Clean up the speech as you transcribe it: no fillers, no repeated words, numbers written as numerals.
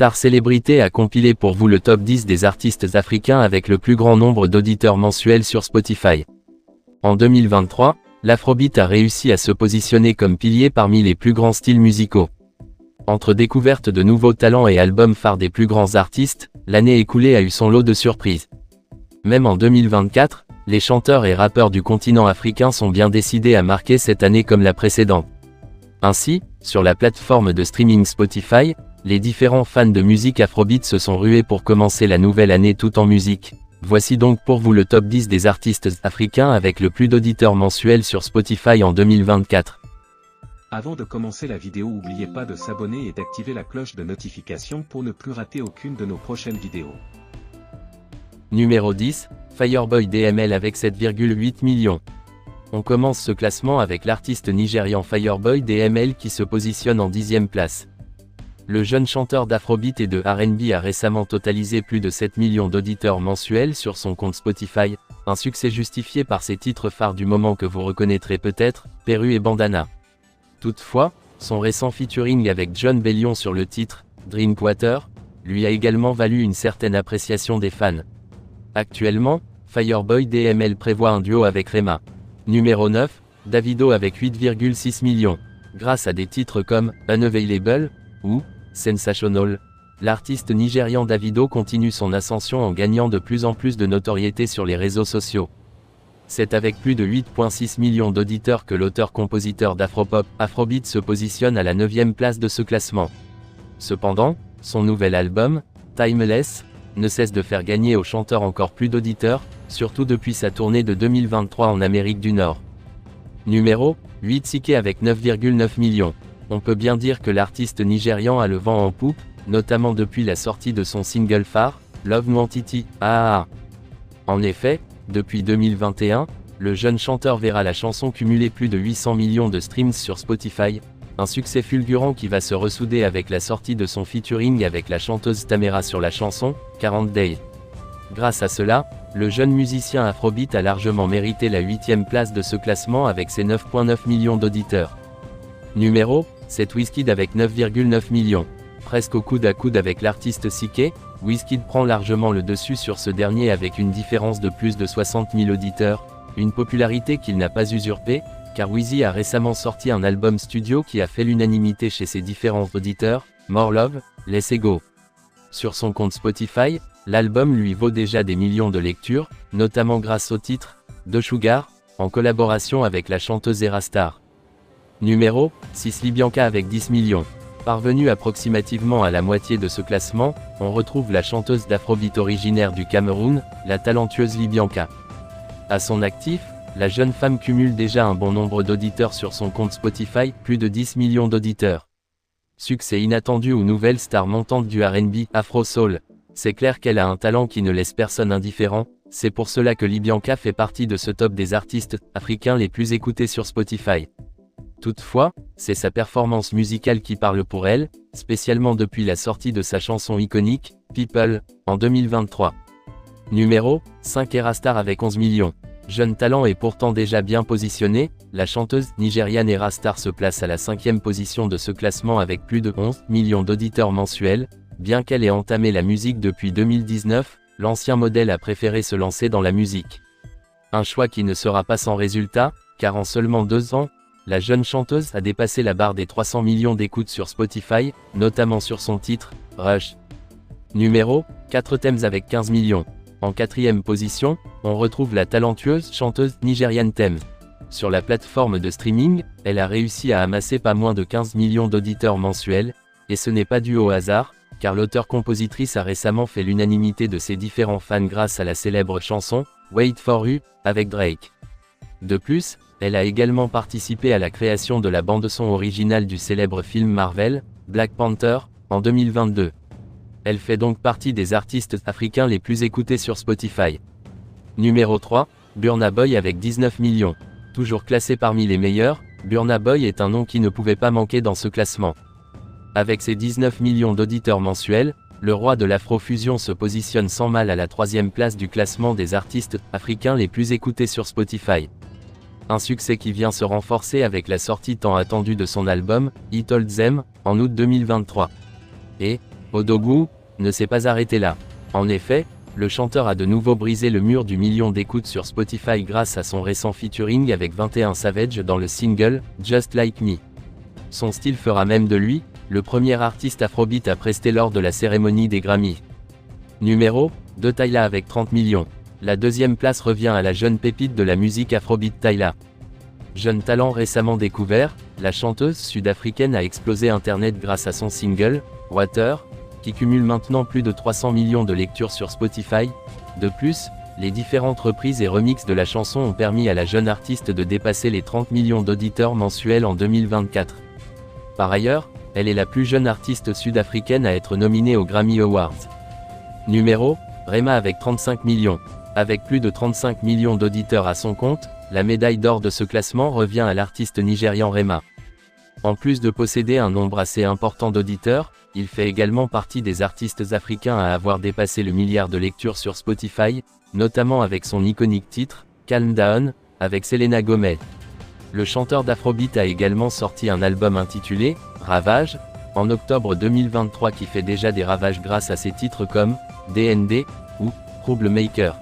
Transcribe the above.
Star Célébrité a compilé pour vous le top 10 des artistes africains avec le plus grand nombre d'auditeurs mensuels sur Spotify. En 2023, l'Afrobeat a réussi à se positionner comme pilier parmi les plus grands styles musicaux. Entre découverte de nouveaux talents et albums phares des plus grands artistes, l'année écoulée a eu son lot de surprises. Même en 2024, les chanteurs et rappeurs du continent africain sont bien décidés à marquer cette année comme la précédente. Ainsi, sur la plateforme de streaming Spotify, les différents fans de musique afrobeat se sont rués pour commencer la nouvelle année tout en musique. Voici donc pour vous le top 10 des artistes africains avec le plus d'auditeurs mensuels sur Spotify en 2024. Avant de commencer la vidéo, n'oubliez pas de s'abonner et d'activer la cloche de notification pour ne plus rater aucune de nos prochaines vidéos. Numéro 10, Fireboy DML avec 7,8 millions. On commence ce classement avec l'artiste nigérian Fireboy DML qui se positionne en 10e place. Le jeune chanteur d'Afrobeat et de R&B a récemment totalisé plus de 7 millions d'auditeurs mensuels sur son compte Spotify, un succès justifié par ses titres phares du moment que vous reconnaîtrez peut-être, Perru et Bandana. Toutefois, son récent featuring avec John Bellion sur le titre « Drinkwater » lui a également valu une certaine appréciation des fans. Actuellement, Fireboy DML prévoit un duo avec Rema. Numéro 9, Davido avec 8,6 millions. Grâce à des titres comme « Unavailable » ou « Sensational », l'artiste nigérian Davido continue son ascension en gagnant de plus en plus de notoriété sur les réseaux sociaux. C'est avec plus de 8,6 millions d'auditeurs que l'auteur-compositeur d'Afropop, Afrobeat se positionne à la 9e place de ce classement. Cependant, son nouvel album, Timeless, ne cesse de faire gagner au chanteur encore plus d'auditeurs, surtout depuis sa tournée de 2023 en Amérique du Nord. Numéro 8 Siké avec 9,9 millions. On peut bien dire que l'artiste nigérian a le vent en poupe, notamment depuis la sortie de son single phare, Love Nwantiti, AAA. En effet, depuis 2021, le jeune chanteur verra la chanson cumuler plus de 800 millions de streams sur Spotify, un succès fulgurant qui va se ressouder avec la sortie de son featuring avec la chanteuse Tamera sur la chanson, 40 Days. Grâce à cela, le jeune musicien Afrobeat a largement mérité la 8e place de ce classement avec ses 9,9 millions d'auditeurs. Numéro 7 Wizkid avec 9,9 millions. Presque au coude à coude avec l'artiste Siké, Wizkid prend largement le dessus sur ce dernier avec une différence de plus de 60 000 auditeurs, une popularité qu'il n'a pas usurpée, car Wizzy a récemment sorti un album studio qui a fait l'unanimité chez ses différents auditeurs, More Love, Let's Go. Sur son compte Spotify, l'album lui vaut déjà des millions de lectures, notamment grâce au titre « De Sugar », en collaboration avec la chanteuse Erastar. Numéro 6 Libianka avec 10 millions. Parvenue approximativement à la moitié de ce classement, on retrouve la chanteuse d'Afrobeat originaire du Cameroun, la talentueuse Libianka. À son actif, la jeune femme cumule déjà un bon nombre d'auditeurs sur son compte Spotify, plus de 10 millions d'auditeurs. Succès inattendu ou nouvelle star montante du R&B, Afro Soul. C'est clair qu'elle a un talent qui ne laisse personne indifférent, c'est pour cela que Libianka fait partie de ce top des artistes africains les plus écoutés sur Spotify. Toutefois, c'est sa performance musicale qui parle pour elle, spécialement depuis la sortie de sa chanson iconique, People, en 2023. Numéro 5 Erastar avec 11 millions. Jeune talent et pourtant déjà bien positionné, la chanteuse nigériane Erastar se place à la 5e position de ce classement avec plus de 11 millions d'auditeurs mensuels. Bien qu'elle ait entamé la musique depuis 2019, l'ancien modèle a préféré se lancer dans la musique. Un choix qui ne sera pas sans résultat, car en seulement 2 ans, la jeune chanteuse a dépassé la barre des 300 millions d'écoutes sur Spotify, notamment sur son titre, Rush. Numéro 4 Tems avec 15 millions. En 4e position, on retrouve la talentueuse chanteuse nigériane Tems. Sur la plateforme de streaming, elle a réussi à amasser pas moins de 15 millions d'auditeurs mensuels, et ce n'est pas dû au hasard, car l'auteur-compositrice a récemment fait l'unanimité de ses différents fans grâce à la célèbre chanson « Wait for You » avec Drake. De plus, elle a également participé à la création de la bande-son originale du célèbre film Marvel, Black Panther, en 2022. Elle fait donc partie des artistes africains les plus écoutés sur Spotify. Numéro 3, Burna Boy avec 19 millions. Toujours classé parmi les meilleurs, Burna Boy est un nom qui ne pouvait pas manquer dans ce classement. Avec ses 19 millions d'auditeurs mensuels, le roi de l'afrofusion se positionne sans mal à la 3e place du classement des artistes africains les plus écoutés sur Spotify. Un succès qui vient se renforcer avec la sortie tant attendue de son album, He Told Them, en août 2023. Et, Odogwu ne s'est pas arrêté là. En effet, le chanteur a de nouveau brisé le mur du million d'écoutes sur Spotify grâce à son récent featuring avec 21 Savage dans le single « Just Like Me ». Son style fera même de lui, le premier artiste afrobeat à prester lors de la cérémonie des Grammy. Numéro 2 Tyla avec 30 millions. La deuxième place revient à la jeune pépite de la musique afrobeat Tyla. Jeune talent récemment découvert, la chanteuse sud-africaine a explosé Internet grâce à son single « Water », qui cumule maintenant plus de 300 millions de lectures sur Spotify. De plus, les différentes reprises et remixes de la chanson ont permis à la jeune artiste de dépasser les 30 millions d'auditeurs mensuels en 2024. Par ailleurs, elle est la plus jeune artiste sud-africaine à être nominée aux Grammy Awards. Numéro 3 Rema avec 35 millions. Avec plus de 35 millions d'auditeurs à son compte, la médaille d'or de ce classement revient à l'artiste nigérian Rema. En plus de posséder un nombre assez important d'auditeurs, il fait également partie des artistes africains à avoir dépassé le milliard de lectures sur Spotify, notamment avec son iconique titre, Calm Down, avec Selena Gomez. Le chanteur d'Afrobeat a également sorti un album intitulé « Ravage » en octobre 2023 qui fait déjà des ravages grâce à ses titres comme « DND » ou « Troublemaker ».